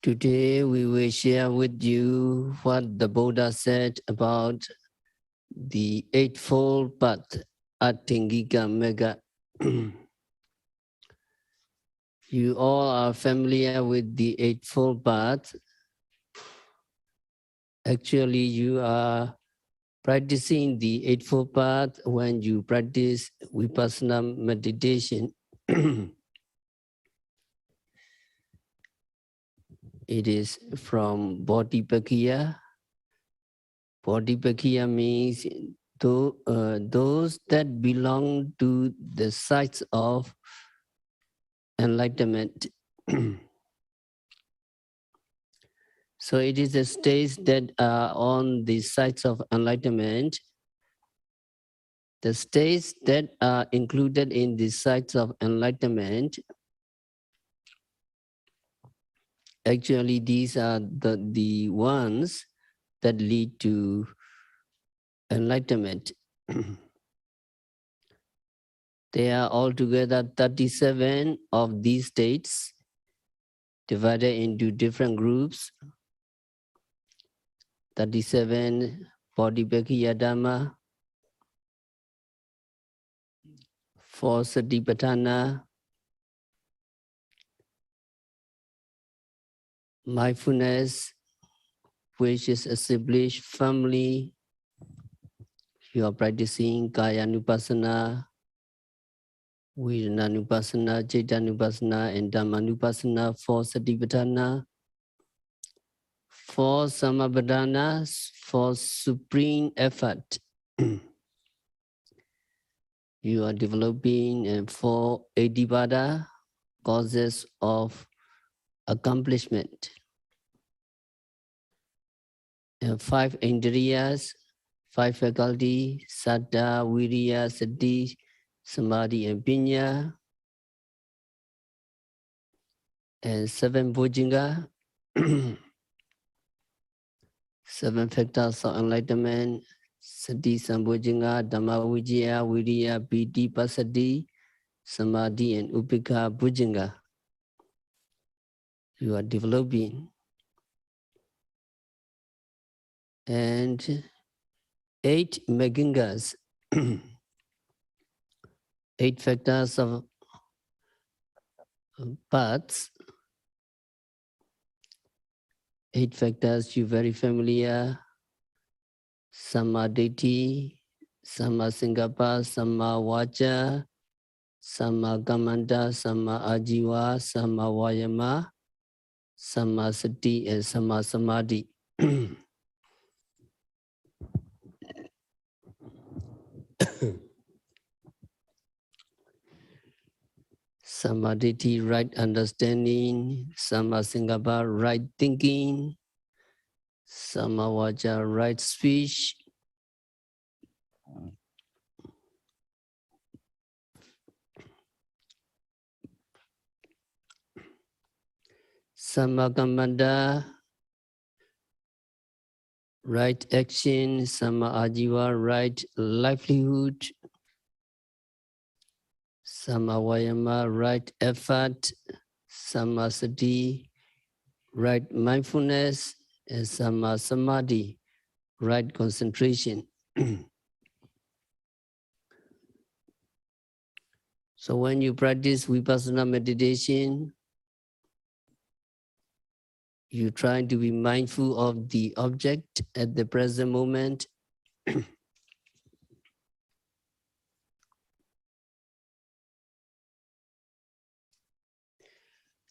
Today we will share with you what the Buddha said about the Eightfold Path at Tingika Mega. You all are familiar with the Eightfold Path. Actually, you are practicing the Eightfold Path when you practice Vipassana meditation. It is from Bodhipakya. Bodhipakya means those that belong to the sides of enlightenment. So it is the states that are on the sides of enlightenment. The states that are included in the sides of enlightenment, actually these are the ones that lead to enlightenment. There are altogether 37 of these states divided into different groups. 37 Bodhipakya Dhamma, 4 Satipatthana, mindfulness, which is established firmly. You are practicing Kaya-nupassana, Vedana-nupassana, Citta-nupassana, and Dhamma-nupassana, 4 Satipatthana, 4 Samapadanas, for supreme effort. You are developing, and 4 Iddhipada, causes of accomplishment. And 5 Indriyas, 5 faculty, Saddha, Viriya, Sati, Samadhi, and Pinya. And 7 Bhujanga, 7 factors of enlightenment, Sati, Sambhujanga, Dhamma, Vijaya, Viriya, Piti, Pasati, Samadhi, and Upekha Bhujanga. You are developing. And 8 Megangas, 8 factors of paths, 8 factors you very familiar: Sammaditthi, Samma Sankappa, Samma Vaca, Samma Kammanta, Samma Ajiva, Samma Vayama, Samma Sati, and Samma Samadhi. Sammaditthi, right understanding; Samma Sankappa, right thinking; Samma Vaca, right speech; Samma Kammanta, right action; Samma Ajiva, right livelihood; Samma Vayama, right effort; Samma Sati, right mindfulness; and Samma Samadhi, right concentration. So when you practice Vipassana meditation, you try to be mindful of the object at the present moment.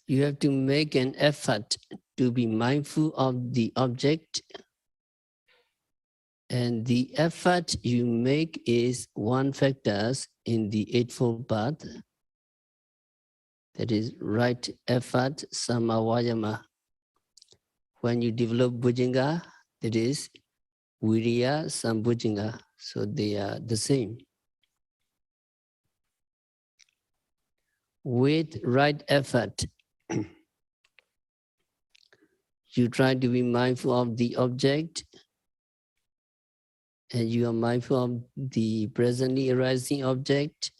You have to make an effort to be mindful of the object, and the effort you make is one factor in the Eightfold Path. That is right effort, Samma Vayama. When you develop Bhujanga, that is Viriya, Sambhujanga. So they are the same. With right effort, you try to be mindful of the object, and you are mindful of the presently arising object.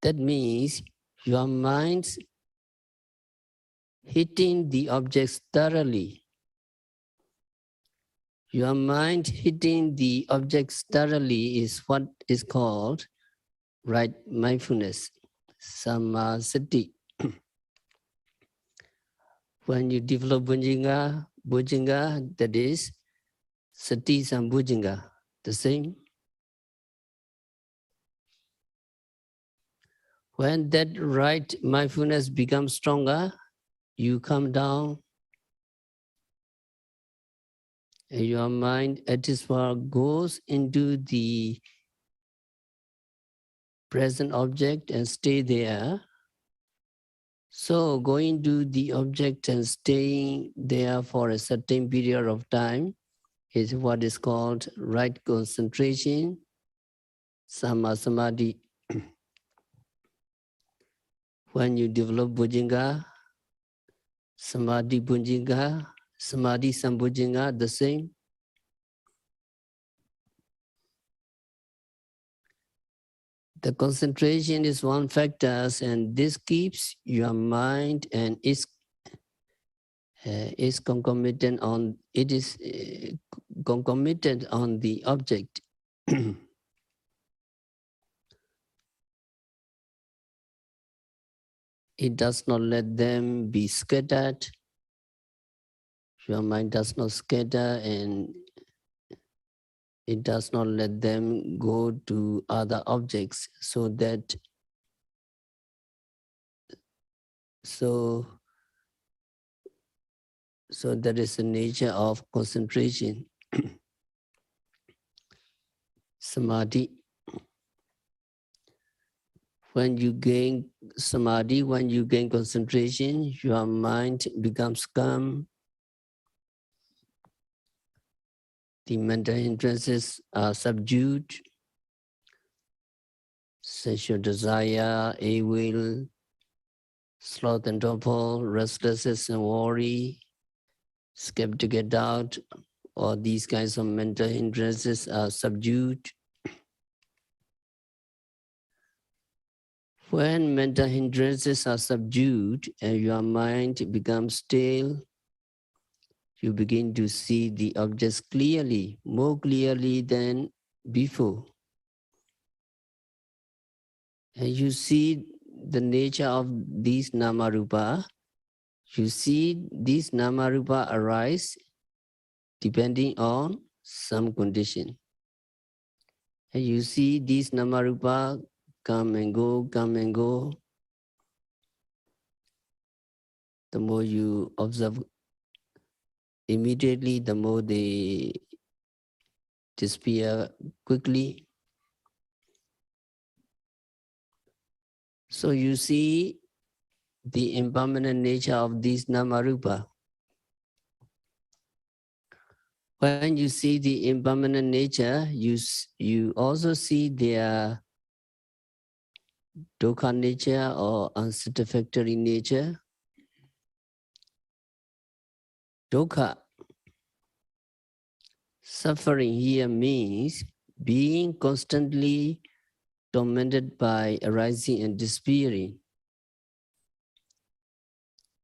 That means your mind hitting the objects thoroughly. Your mind hitting the objects thoroughly is what is called right mindfulness, samasati. When you develop bujinga, that is sati sambujinga, the same. When that right mindfulness becomes stronger, you come down and your mind at its work goes into the present object and stay there. So going to the object and staying there for a certain period of time is what is called right concentration, samadhi. When you develop bujinga, samadhi bujinga, samadhi sambujinga, the same. The concentration is one factor, and this keeps your mind and is concomitant on concomitant on the object. It does not let them be scattered. Your mind does not scatter, and it does not let them go to other objects, so that that is the nature of concentration. Samadhi. When you gain samadhi, when you gain concentration, your mind becomes calm. The mental hindrances are subdued. Sensual desire, ill will, sloth and torpor, restlessness and worry, skeptical doubt, all these kinds of mental hindrances are subdued. When mental hindrances are subdued and your mind becomes still, you begin to see the objects clearly, more clearly than before. And you see the nature of these namarupa. You see these namarupa arise depending on some condition. And you see these namarupa come and go, come and go. The more you observe immediately, the more they disappear quickly. So you see the impermanent nature of these namarupa. When you see the impermanent nature, you also see their dukkha nature or unsatisfactory nature. Dukkha, suffering here means being constantly tormented by arising and disappearing.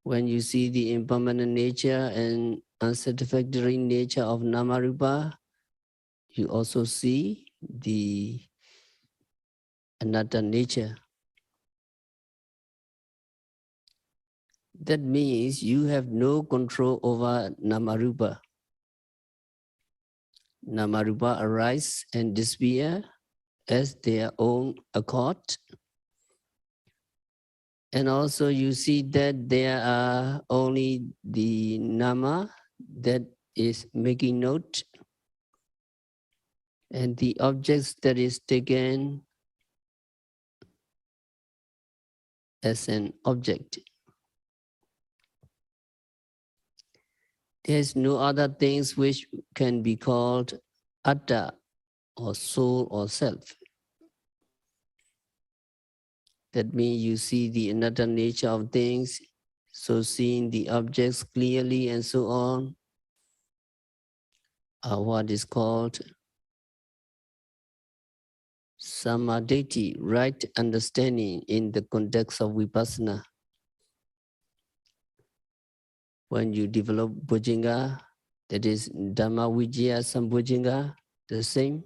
When you see the impermanent nature and unsatisfactory nature of namarupa, you also see the anatta nature. That means you have no control over namarupa. Namarupa arise and disappear as their own accord. And also you see that there are only the nama that is making note, and the objects that is taken as an object. There's no other things which can be called atta or soul or self. That means you see the anatta nature of things, so seeing the objects clearly and so on are what is called samadhi, right understanding in the context of vipassana. when you develop Bujinga, that is Dhamma Vijaya Sambhujinga, the same.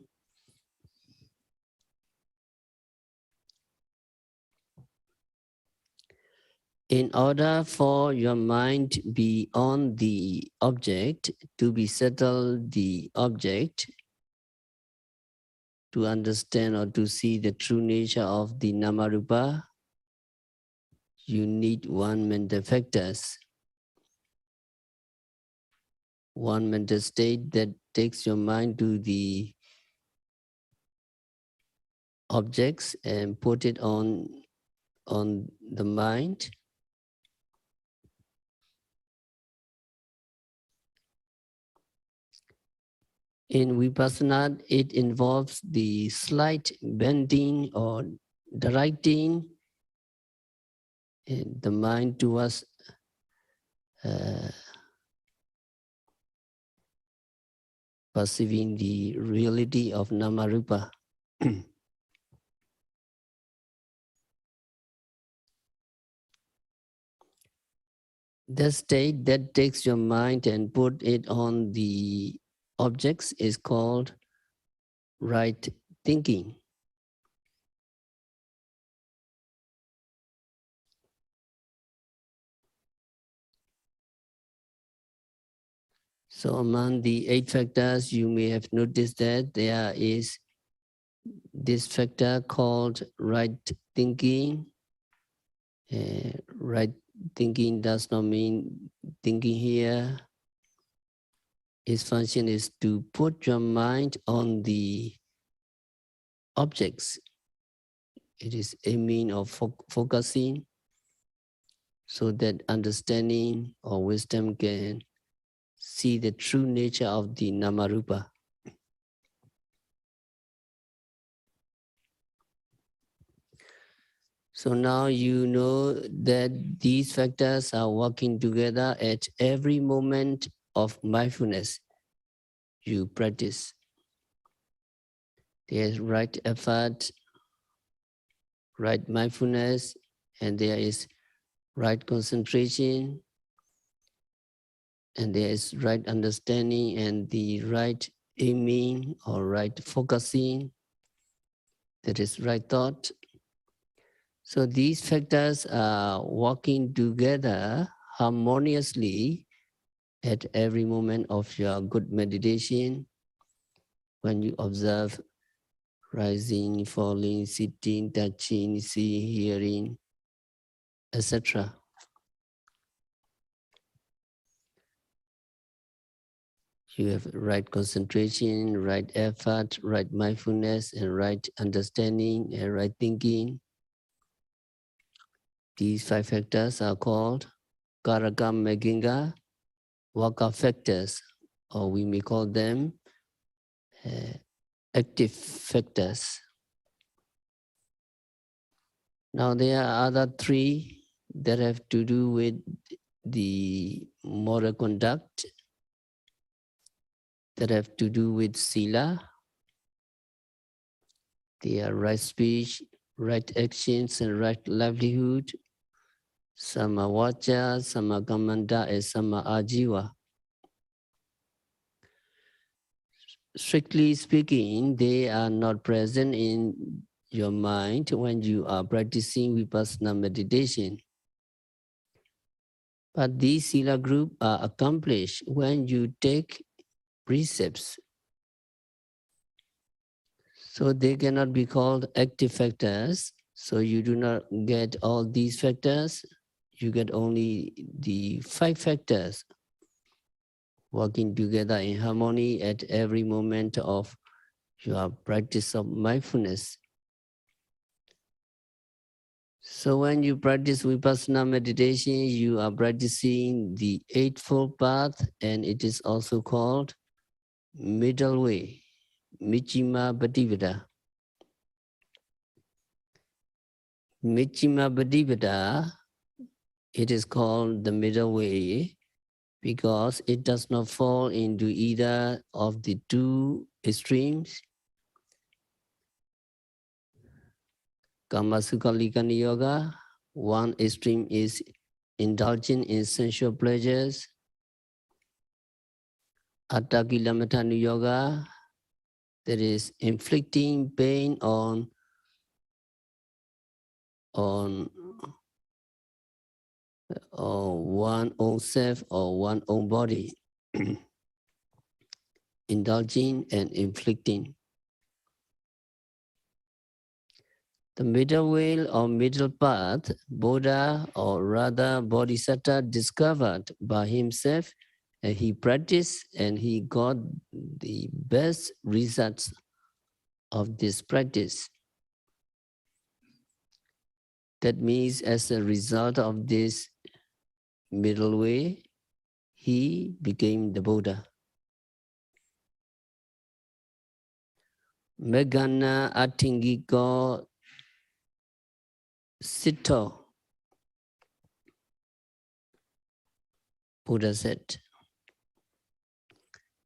In order for your mind to be on the object, to be settled the object, to understand or to see the true nature of the Namarupa, you need one mental factors. One mental state that takes your mind to the objects and put it on the mind. In Vipassana, it involves the slight bending or directing the mind towards perceiving the reality of Namarupa. The state that takes your mind and put it on the objects is called right thinking. So among the 8 factors, you may have noticed that there is this factor called right thinking. Right thinking does not mean thinking here. Its function is to put your mind on the objects. It is aiming or focusing so that understanding or wisdom can see the true nature of the Namarupa. So now you know that these factors are working together at every moment of mindfulness you practice. There's right effort, right mindfulness, and there is right concentration, and there is right understanding and the right aiming or right focusing, that is right thought. So these factors are working together harmoniously at every moment of your good meditation when you observe rising, falling, sitting, touching, seeing, hearing, etc. You have right concentration, right effort, right mindfulness, and right understanding, and right thinking. These 5 factors are called Karaka Meginga Waka factors, or we may call them active factors. Now there are other 3 that have to do with the moral conduct, that have to do with sila. They are right speech, right actions, and right livelihood. Sama vacha, sama kammanta, and sama ajiva. Strictly speaking, they are not present in your mind when you are practicing vipassana meditation. But these sila group are accomplished when you take precepts. So they cannot be called active factors. So you do not get all these factors. You get only the 5 factors working together in harmony at every moment of your practice of mindfulness. So when you practice vipassana meditation, you are practicing the Eightfold Path, and it is also called middle way, Michima Bhattivada. Michima Bhattivada, it is called the middle way because it does not fall into either of the 2 extremes. Kamasukhalikana yoga, one extreme is indulging in sensual pleasures, Atakilamatanu yoga, that is inflicting pain on one own self or one own body, indulging and inflicting. The middle way or middle path, Buddha or rather Bodhisattva discovered by himself, and he practiced and he got the best results of this practice. That means as a result of this middle way, he became the Buddha. Megana Atingiko Sito, Buddha said.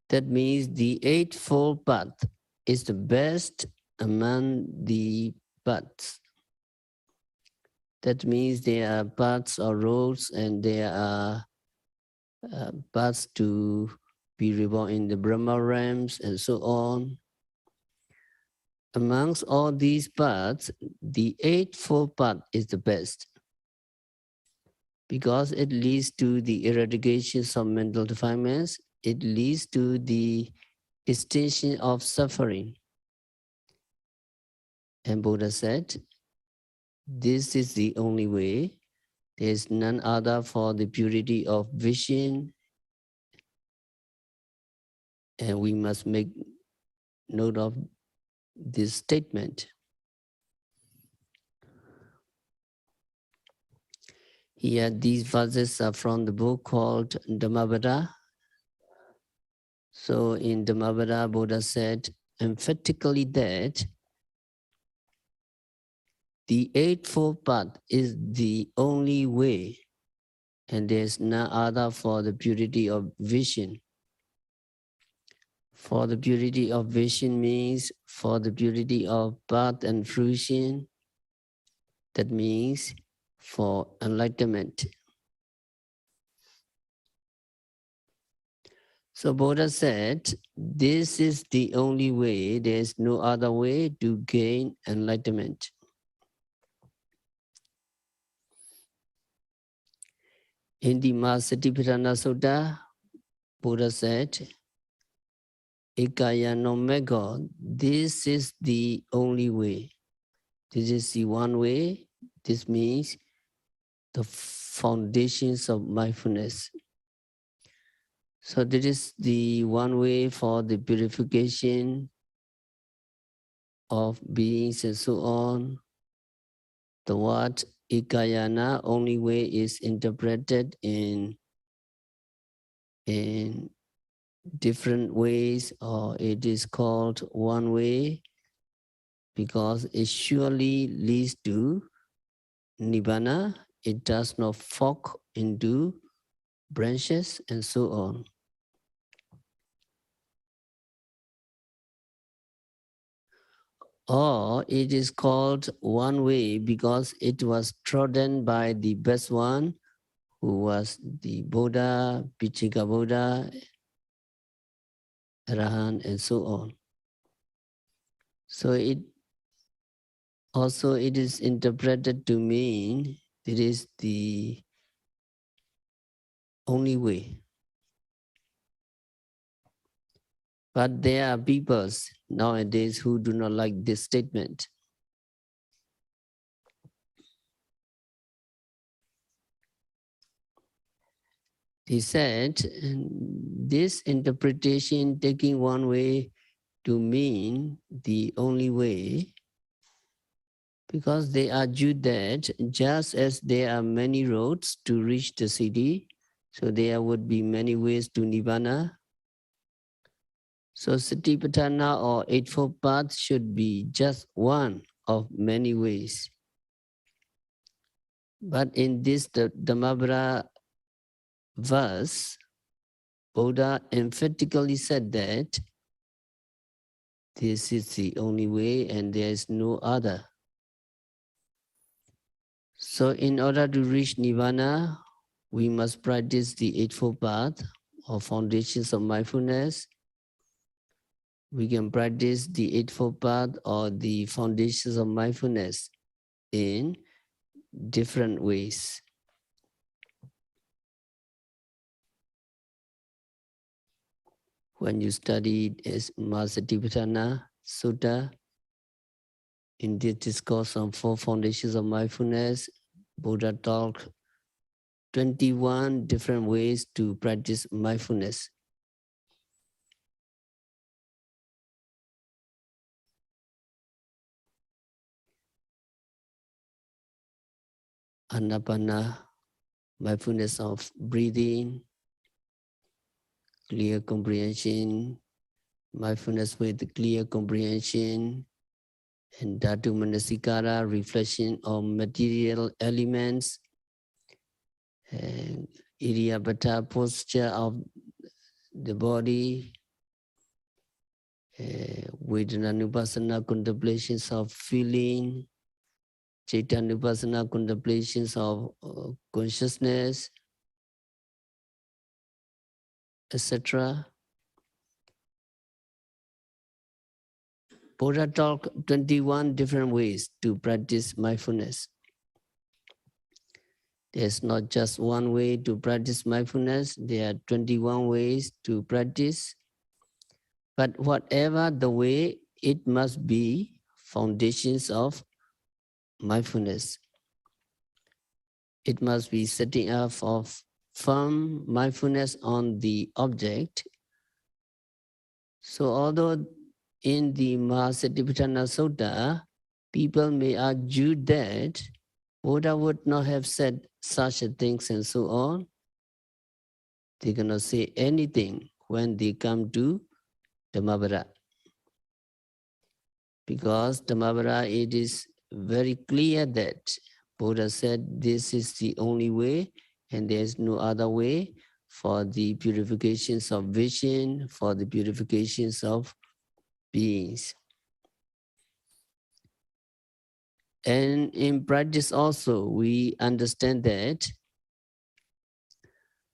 That means the Eightfold Path is the best among the paths. That means there are paths or roads and there are paths to be reborn in the Brahma realms and so on. Amongst all these paths, the Eightfold Path is the best because it leads to the eradication of mental defilements, it leads to the extinction of suffering. And Buddha said, this is the only way. There is none other for the purity of vision. And we must make note of this statement. Here, these verses are from the book called Dhammavada. So in Dhammavada, Buddha said emphatically that the Eightfold Path is the only way, and there is no other for the purity of vision. For the purity of vision means for the purity of path and fruition. That means for enlightenment. So Buddha said, this is the only way, there is no other way to gain enlightenment. In the Mahasatipatthana Sutta, Buddha said, Ekaya no mego, this is the only way. This is the one way. This means the foundations of mindfulness. So this is the one way for the purification of beings and so on. The word Ikayana only way is interpreted in different ways, or it is called one way because it surely leads to Nibbana. It does not fork into branches and so on. Or it is called one way because it was trodden by the best one, who was the Buddha, Pichika Buddha, Arahant, and so on. So it is interpreted to mean it is the only way. But there are people nowadays who do not like this statement. He said, this interpretation taking one way to mean the only way, because they argue that just as there are many roads to reach the city, so there would be many ways to Nibbana. So Satipatthana or Eightfold Path should be just one of many ways. But in this Dhammavada verse, Buddha emphatically said that this is the only way and there is no other. So in order to reach Nibbana, we must practice the Eightfold Path or foundations of mindfulness. We can practice the Eightfold Path or the foundations of mindfulness in different ways. When you studied as Satipatthana Sutta, in this discourse on 4 foundations of mindfulness, Buddha talked 21 different ways to practice mindfulness. Anapana, mindfulness of breathing, clear comprehension, mindfulness with clear comprehension, and Dhatu Manasikara, reflection on material elements, and Iryapata, posture of the body, Vedananupasana, contemplations of feeling, Chaitanupasana, contemplations of consciousness, etc. Buddha talked 21 different ways to practice mindfulness. There's not just one way to practice mindfulness, there are 21 ways to practice. But whatever the way, it must be foundations of mindfulness. It must be setting up of firm mindfulness on the object. So although in the Satipatthana Sutta, people may argue that Buddha would not have said such a things and so on, they cannot say anything when they come to Dhammavada. Because Dhammavada, it is very clear that Buddha said this is the only way and there is no other way for the purifications of vision, for the purifications of beings. And in practice also, we understand that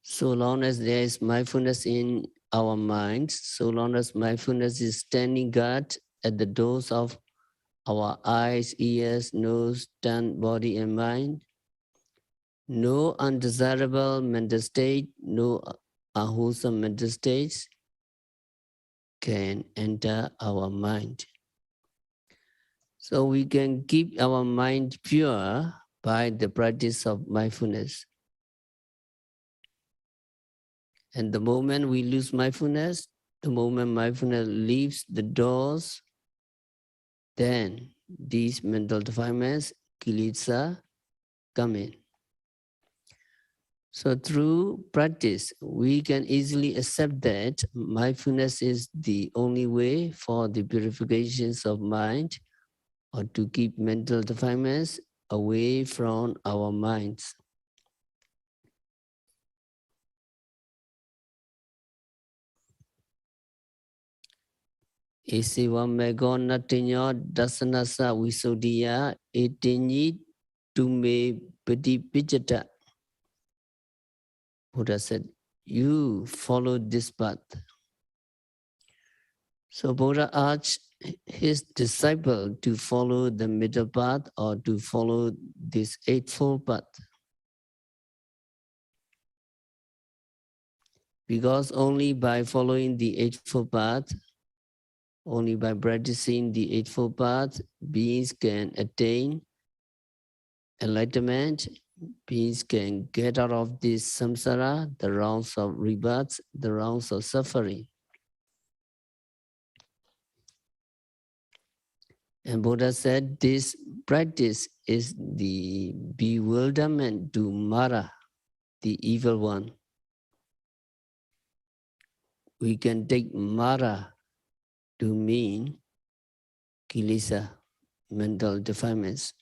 so long as there is mindfulness in our minds, so long as mindfulness is standing guard at the doors of our eyes, ears, nose, tongue, body, and mind, no undesirable mental state, no unwholesome mental states can enter our mind. So we can keep our mind pure by the practice of mindfulness. And the moment we lose mindfulness, the moment mindfulness leaves the doors, then these mental defilements, kilesa, come in. So through practice, we can easily accept that mindfulness is the only way for the purifications of mind or to keep mental defilements away from our minds. Esiwa mego natinyo dasanasa wisodiya etinyi tume patipijata. Buddha said, you follow this path. So Buddha asked his disciple to follow the middle path or to follow this Eightfold Path. Because only by following the Eightfold Path, only by practicing the Eightfold Path, beings can attain enlightenment, beings can get out of this samsara, the rounds of rebirths, the rounds of suffering. And Buddha said this practice is the bewilderment to Mara, the evil one. We can take Mara to mean kilesa, mental defilements.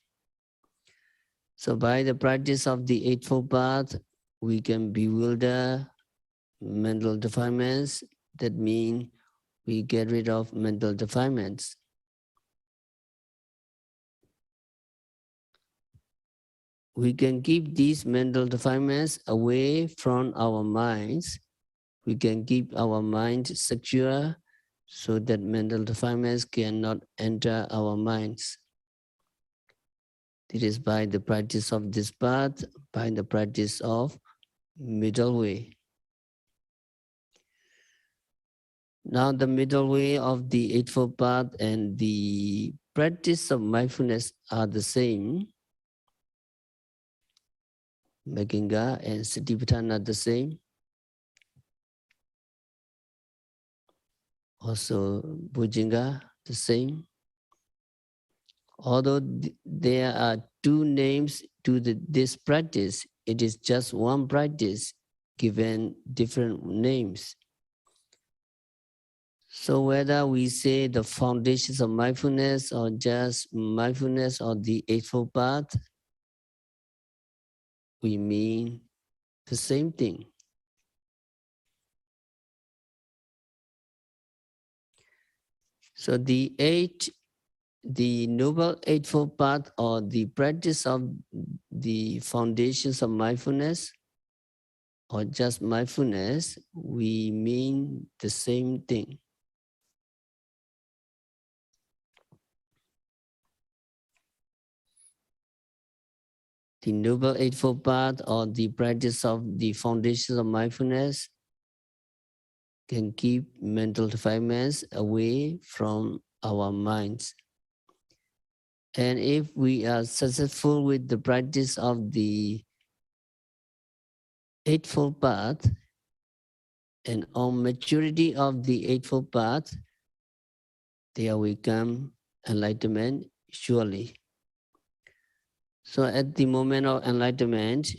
So by the practice of the Eightfold Path, we can bewilder mental defilements. That means we get rid of mental defilements. We can keep these mental defilements away from our minds we can keep our mind secure so that mental defilements cannot enter our minds. It is by the practice of this path, by the practice of middle way. Now the middle way of the Eightfold Path and the practice of mindfulness are the same. Meghinga and Satipatthana are the same. Also Bhujanga, the same. Although there are two names to this practice, it is just one practice given different names. So whether we say the foundations of mindfulness or just mindfulness or the Eightfold Path, we mean the same thing. So the Noble Eightfold Path or the practice of the foundations of mindfulness or just mindfulness, we mean the same thing. The Noble Eightfold Path or the practice of the foundations of mindfulness can keep mental defilements away from our minds. And if we are successful with the practice of the Eightfold Path, and on maturity of the Eightfold Path, there will come enlightenment surely. So at the moment of enlightenment,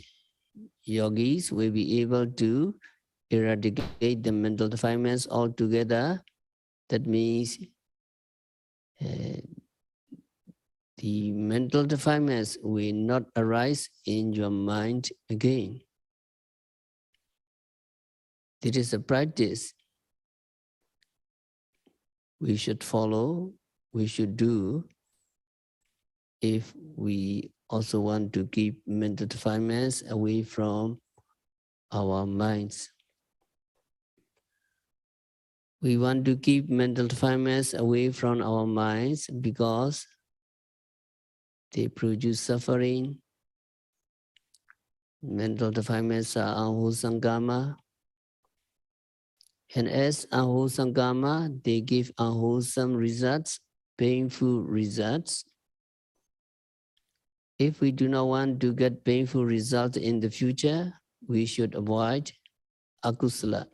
yogis will be able to eradicate the mental defilements altogether. That means the mental defilements will not arise in your mind again. This is a practice we should follow, we should do if we also want to keep mental defilements away from our minds. We want to keep mental defilements away from our minds because they produce suffering. Mental defilements are unwholesome karma. And as unwholesome karma, they give unwholesome results, painful results. If we do not want to get painful results in the future, we should avoid akusala,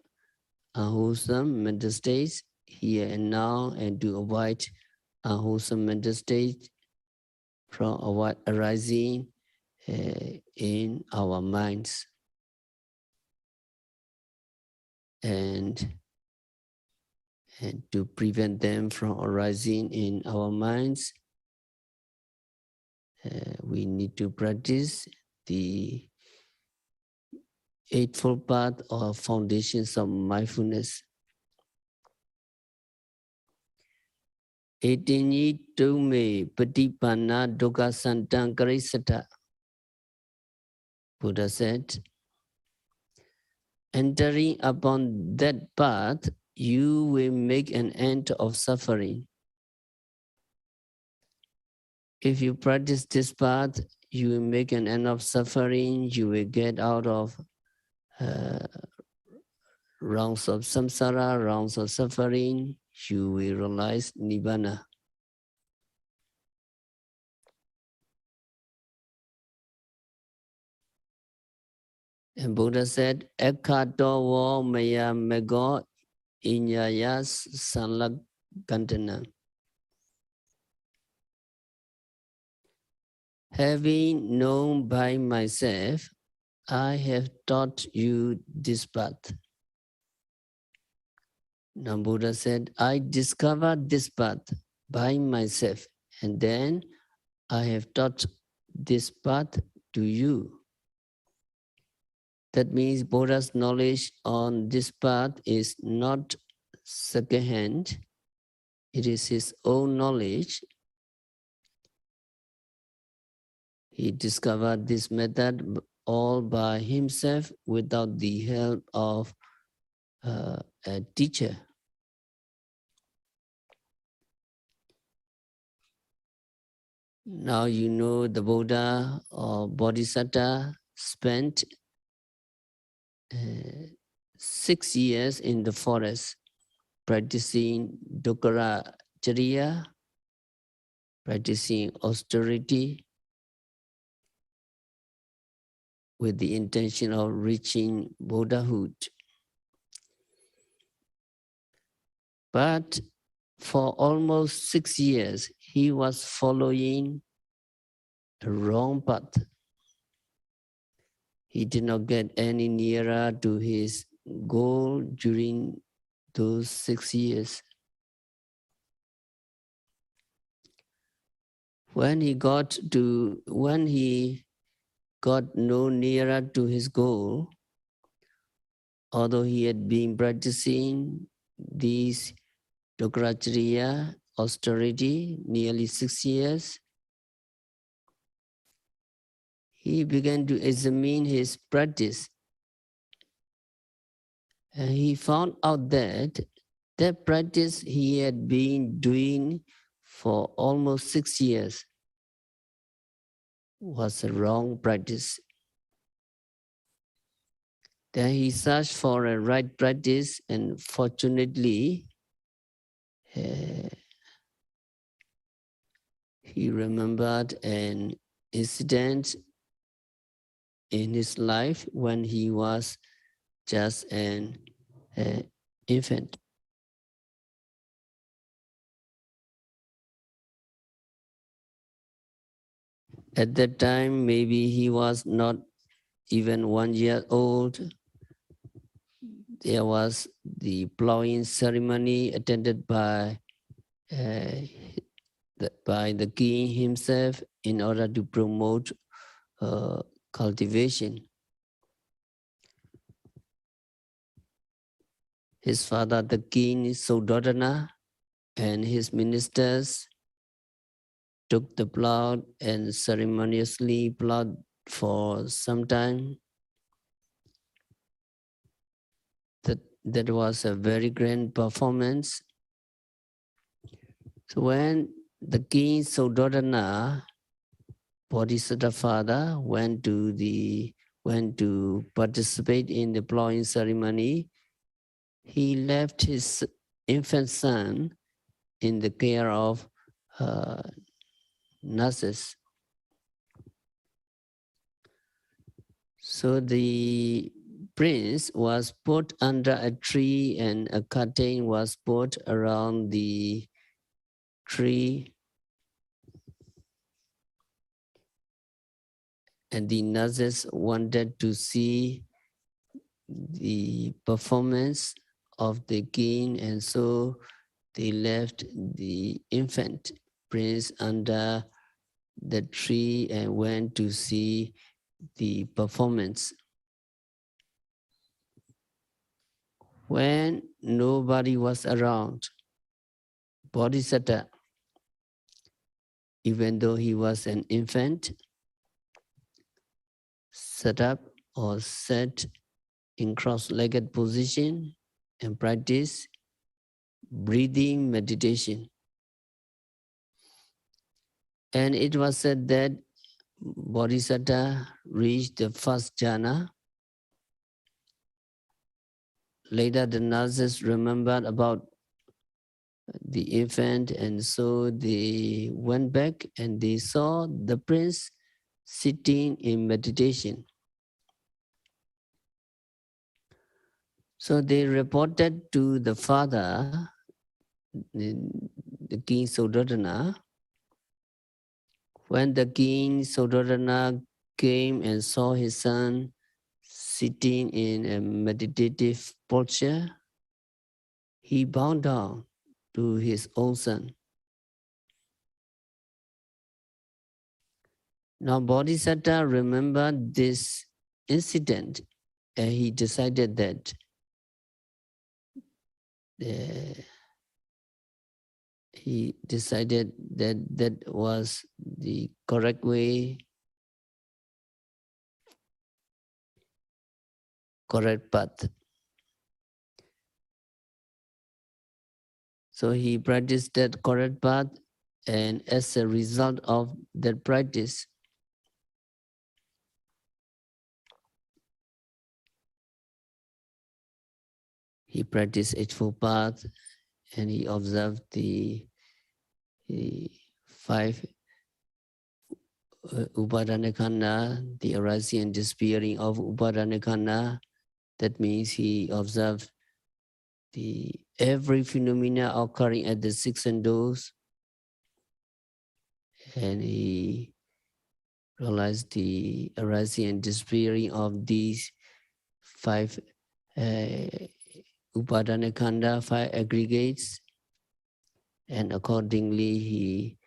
unwholesome mental states here and now, and to avoid unwholesome mental states from arising in our minds. And to prevent them from arising in our minds, we need to practice the Eightfold Path or foundations of mindfulness. Etinyi tume patipana dukkha santang karisata. Buddha said, entering upon that path, you will make an end of suffering. If you practice this path, you will make an end of suffering, you will get out of rounds of samsara, rounds of suffering, you will realize nibbana. And Buddha said, Ekhato wo maya mego inyaya sanlagantana. Having known by myself, I have taught you this path. Now Buddha said, I discovered this path by myself, and then I have taught this path to you. That means Buddha's knowledge on this path is not second-hand. It is his own knowledge. He discovered this method all by himself without the help of a teacher. Now you know the Buddha or Bodhisattva spent 6 years in the forest practicing Dukkaracharya, practicing austerity with the intention of reaching Buddhahood. But for almost 6 years, he was following a wrong path. He did not get any nearer to his goal during those 6 years. When he got no nearer to his goal, although he had been practicing these Dukkaracharya austerity nearly 6 years, he began to examine his practice. And he found out that that practice he had been doing for almost 6 years was a wrong practice. Then he searched for a right practice, and fortunately, he remembered an incident in his life when he was just an infant. At that time, maybe he was not even 1 year old. There was the plowing ceremony attended by the king himself in order to promote cultivation. His father, the king Sayādaw, and his ministers took the plow and ceremoniously plowed for some time. That was a very grand performance. So when the king Sayādaw, Bodhisattva father, went to participate in the plowing ceremony, he left his infant son in the care of nurses. So the prince was put under a tree, and a curtain was put around the tree, and the nurses wanted to see the performance of the king, and so they left the infant prince under the tree and went to see the performance. When nobody was around, Bodhisattva, even though he was an infant, sat up or sat in cross-legged position and practiced breathing meditation. And it was said that Bodhisattva reached the first jhana. Later, the nurses remembered about the infant, and so they went back and they saw the prince sitting in meditation. So they reported to the father, the king Sayādaw. When the king Sayādaw came and saw his son sitting in a meditative posture, he bowed down to his own son. Now Bodhisattva remembered this incident, and he decided that that was the correct way, correct path. So he practiced that correct path, and as a result of that practice, he practiced Eightfold Path, and he observed the five Upadana Khanda, the arising and disappearing of Upadana Khanda. That means he observed every phenomena occurring at the six sendos, and he realized the arising and disappearing of these five Upadana Khanda, five aggregates, and accordingly he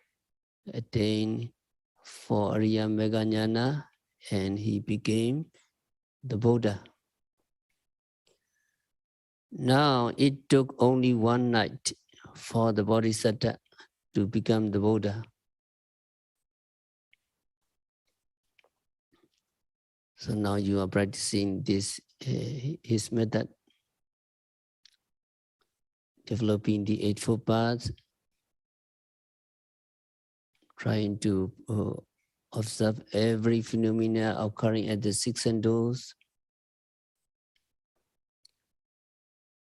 attained for Ariya Meganyana, and he became the Buddha. Now it took only one night for the Bodhisattva to become the Buddha. So now you are practicing this, his method, developing the Eightfold Path, trying to observe every phenomena occurring at the six sendos.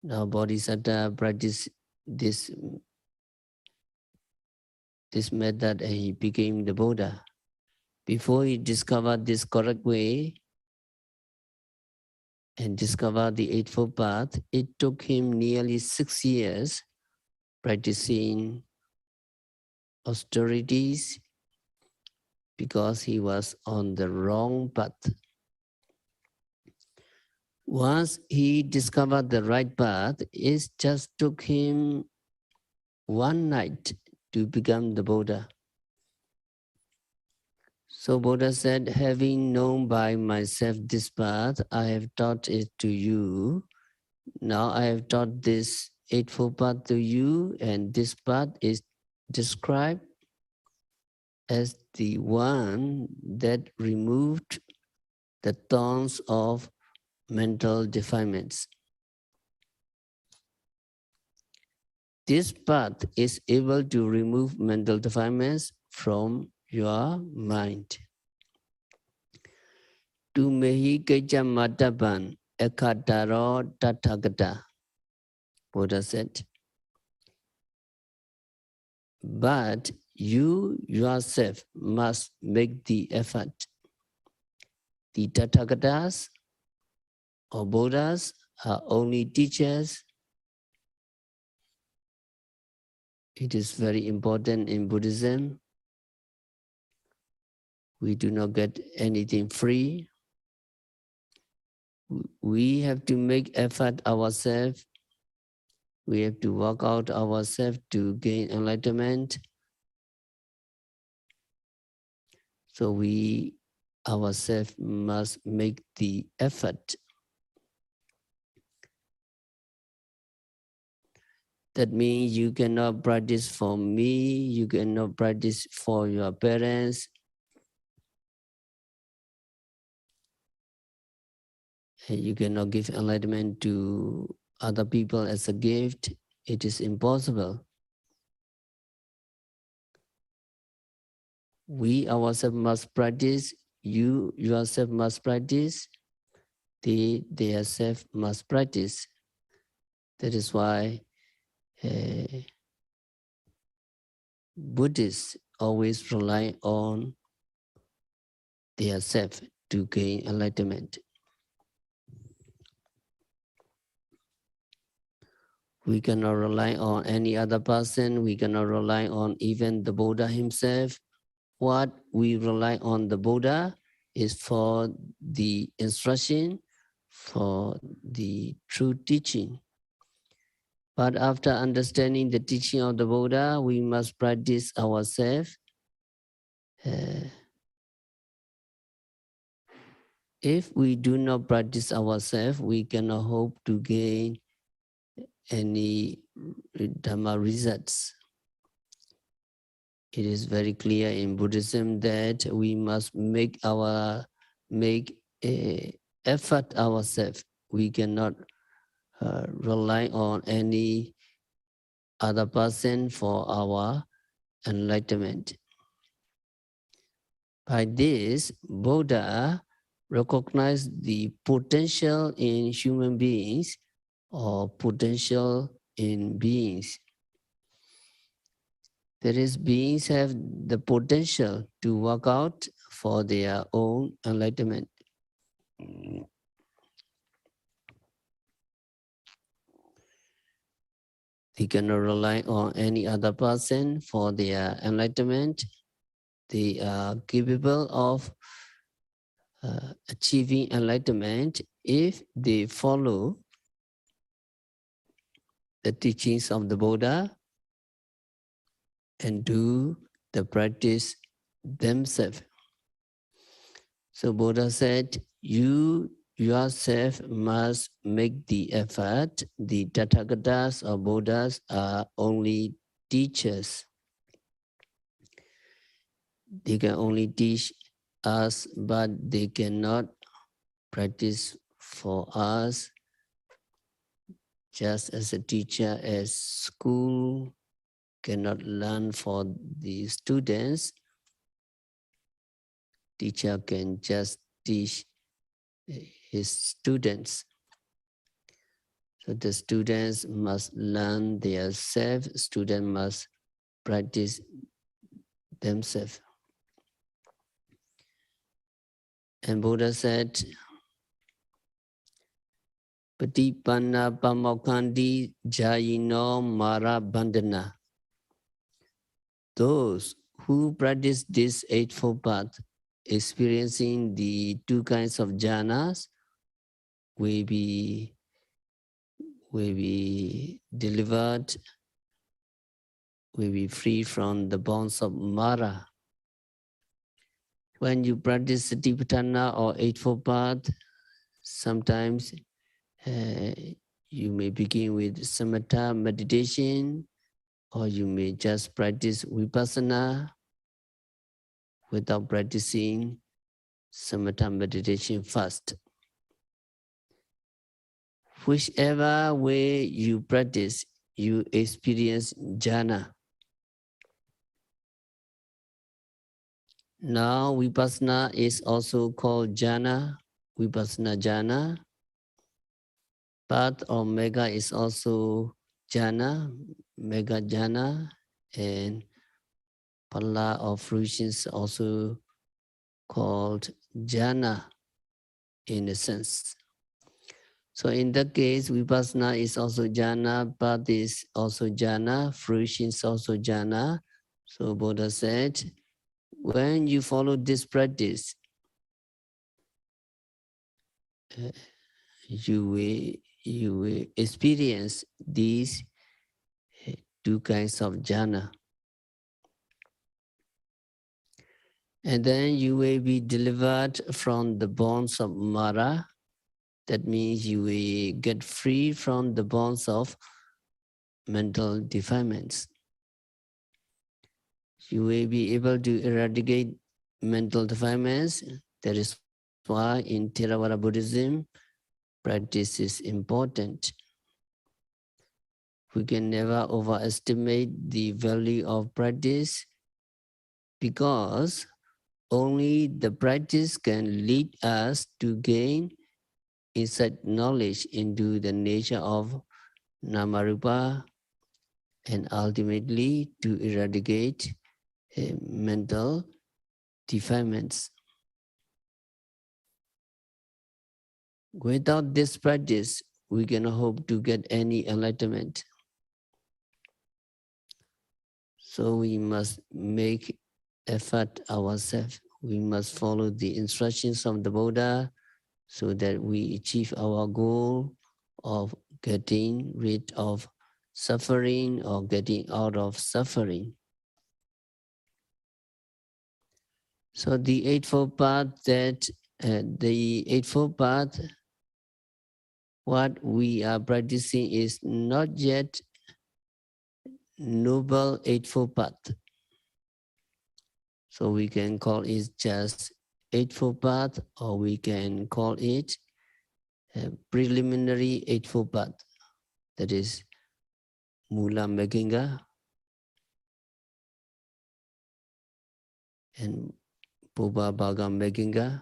Now Bodhisattva practiced this method, and he became the Buddha. Before he discovered this correct way and discovered the Eightfold Path, it took him nearly 6 years practicing austerities because he was on the wrong path. Once he discovered the right path, it just took him one night to become the Buddha. So Buddha said, having known by myself this path, I have taught it to you. Now I have taught this Eightfold Path to you, and this path is described as the one that removed the thorns of mental defilements. This path is able to remove mental defilements from your mind. Tu mehi keja mataban ekataro tathagata, Buddha said. But you yourself must make the effort. The Tathagatas or Buddhas are only teachers. It is very important in Buddhism. We do not get anything free. We have to make effort ourselves. We have to work out ourselves to gain enlightenment. So we ourselves must make the effort. That means you cannot practice for me, you cannot practice for your parents. You cannot give enlightenment to other people as a gift. It is impossible. We ourselves must practice, you yourself must practice, they themselves must practice. That is why Buddhists always rely on their self to gain enlightenment. We cannot rely on any other person. We cannot rely on even the Buddha himself. What we rely on the Buddha is for the instruction, for the true teaching. But after understanding the teaching of the Buddha, we must practice ourselves. If we do not practice ourselves, we cannot hope to gain any Dhamma results. It is very clear in Buddhism that we must make a effort ourselves. We cannot rely on any other person for our enlightenment. By this, Buddha recognized the potential in human beings or potential in beings. That is, beings have the potential to work out for their own enlightenment. They cannot rely on any other person for their enlightenment. They are capable of achieving enlightenment if they follow the teachings of the Buddha and do the practice themselves. So Buddha said, you yourself must make the effort. The Tathagatas or Buddhas are only teachers. They can only teach us, but they cannot practice for us. Just as a teacher at school cannot learn for the students, teacher can just teach his students. So the students must learn their self, students must practice themselves. And Buddha said, Patipanna pamokkandi jayino mara bandhana. Those who practice this Eightfold Path, experiencing the two kinds of jhanas, will be delivered, will be free from the bonds of Mara. When you practice Satipatthana or Eightfold Path, sometimes you may begin with Samatha meditation, or you may just practice Vipassana without practicing Samatha meditation first. Whichever way you practice, you experience jhana. Now Vipassana is also called jhana, Vipassana jhana. Path or mega is also jhana, mega jhana, and phala or fruition is also called jhana in a sense. So in that case, Vipassana is also jhana, path is also jhana, fruition is also jhana. So Buddha said, when you follow this practice, you will experience these two kinds of jhana. And then you will be delivered from the bonds of Mara. That means you will get free from the bonds of mental defilements. You will be able to eradicate mental defilements. That is why in Theravada Buddhism, practice is important. We can never overestimate the value of practice, because only the practice can lead us to gain insight knowledge into the nature of Namarupa and ultimately to eradicate mental defilements. Without this practice, we cannot hope to get any enlightenment. So we must make effort ourselves. We must follow the instructions of the Buddha so that we achieve our goal of getting rid of suffering or getting out of suffering. So the Eightfold Path what we are practicing is not yet Noble Eightfold Path. So we can call it just Eightfold Path, or we can call it a preliminary Eightfold Path. That is Mula Meginga, and Puba Bhaga Meginga.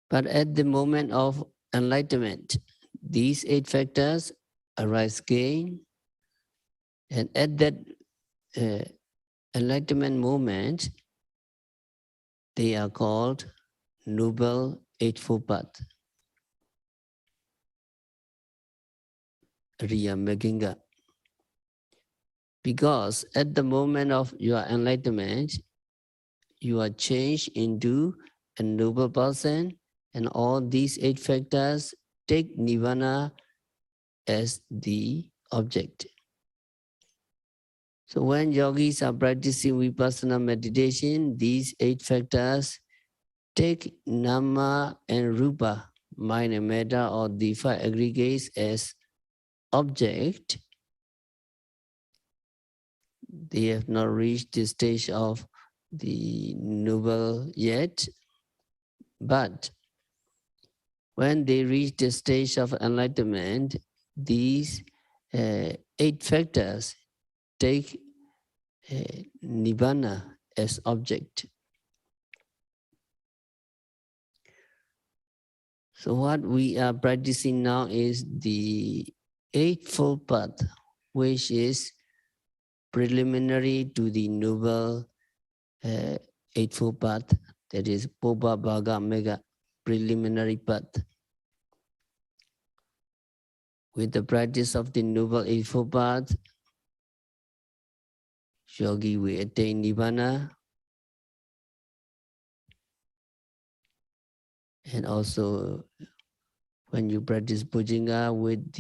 But at the moment of enlightenment, these 8 factors arise again, and at that enlightenment moment, they are called Noble Eightfold Path, Riya Meginga. Because at the moment of your enlightenment, you are changed into a noble person, and all these 8 factors take Nirvana as the object. So when yogis are practicing Vipassana meditation, these 8 factors take Nama and Rupa, mind and matter, or the 5 aggregates as object. They have not reached the stage of the noble yet, but when they reach the stage of enlightenment, these 8 factors take Nibbana as object. So what we are practicing now is the Eightfold Path, which is preliminary to the Noble Eightfold Path, that is Popa Bhaga Mega preliminary path. With the practice of the Noble Eightfold Path, yogi will attain Nibbana, and also when you practice Bhujanga with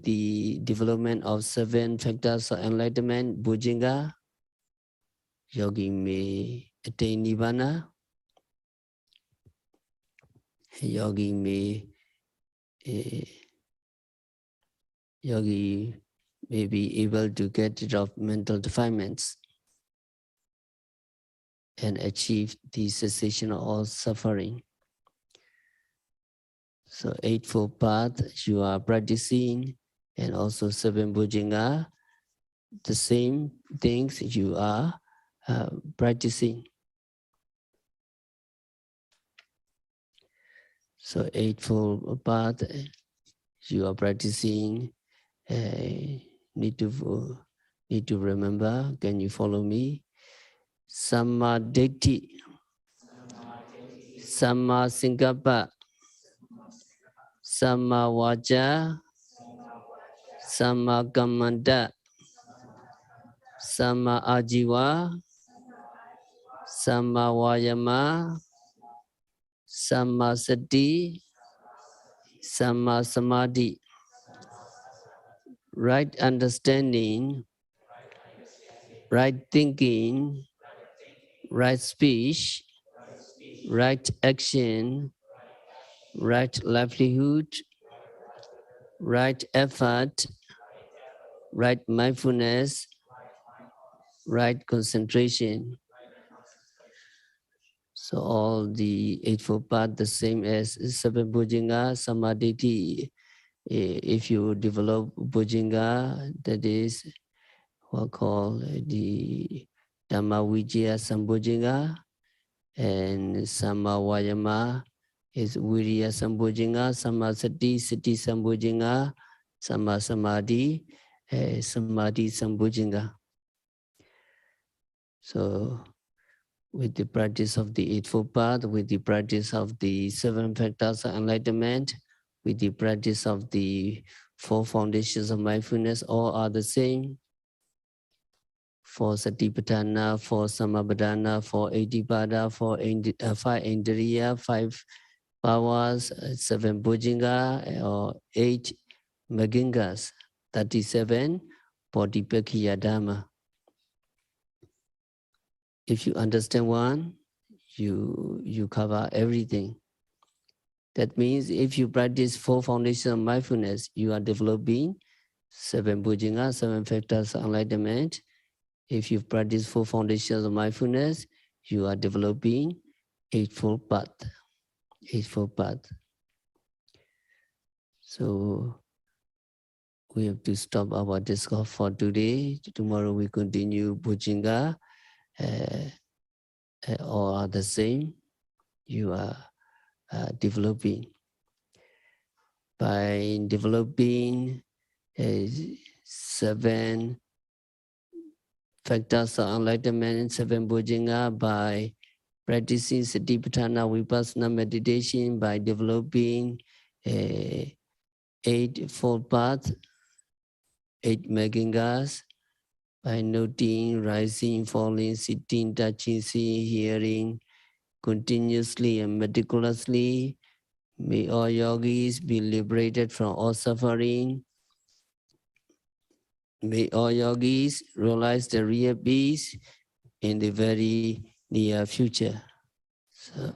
the development of 7 factors of enlightenment, Bhujanga, yogi may attain Nibbana. Yogi may be able to get rid of mental defilements and achieve the cessation of all suffering. So Eightfold Path you are practicing, and also 7 Bhujanga, the same things you are practicing. So Eightfold Path you are practicing, need to remember. Can you follow me? Samma Ditti, Samma Sankappa, Samma Vaca, Samma Kammanta, Samma Ajiva, Samma Vayama, Samma Sati, Samma Samadhi. Right understanding, right thinking, right speech, right action, right livelihood, right effort, right mindfulness, right concentration. So all the Eightfold Path, the same as 7 Bhujanga, Samadhi. If you develop Bhujanga, that is what called the Dhamma Vijaya Sambhujanga, and Samma Vayama is Viriya Sambhujanga, Samma Sati, Sati Sambhujanga, Samma Samadhi, Samadhi Sambhujanga. So with the practice of the Eightfold Path, with the practice of the 7 factors of enlightenment, with the practice of the 4 foundations of mindfulness, all are the same. For Satipatthana, for Samapatthana, for Etipada, for 5 Indriya, 5 powers, 7 Bhujanga, or 8 Magingas, 37 Bodhipakhiya Dhamma. If you understand one, you cover everything. That means if you practice 4 foundations of mindfulness, you are developing 7 Bhujanga, 7 factors of enlightenment. If you practice 4 foundations of mindfulness, you are developing Eightfold Path. Eightfold Path. So we have to stop our discourse for today. Tomorrow we continue Bujinga. All are the same. You are developing. By developing 7 factors of enlightenment, 7 Bujinga, by practicing Satipatthana Vipassana meditation, by developing Eightfold path, 8 Megangas, by noting, rising, falling, sitting, touching, seeing, hearing, continuously and meticulously. May all yogis be liberated from all suffering. May all yogis realize the real peace in the very near future. So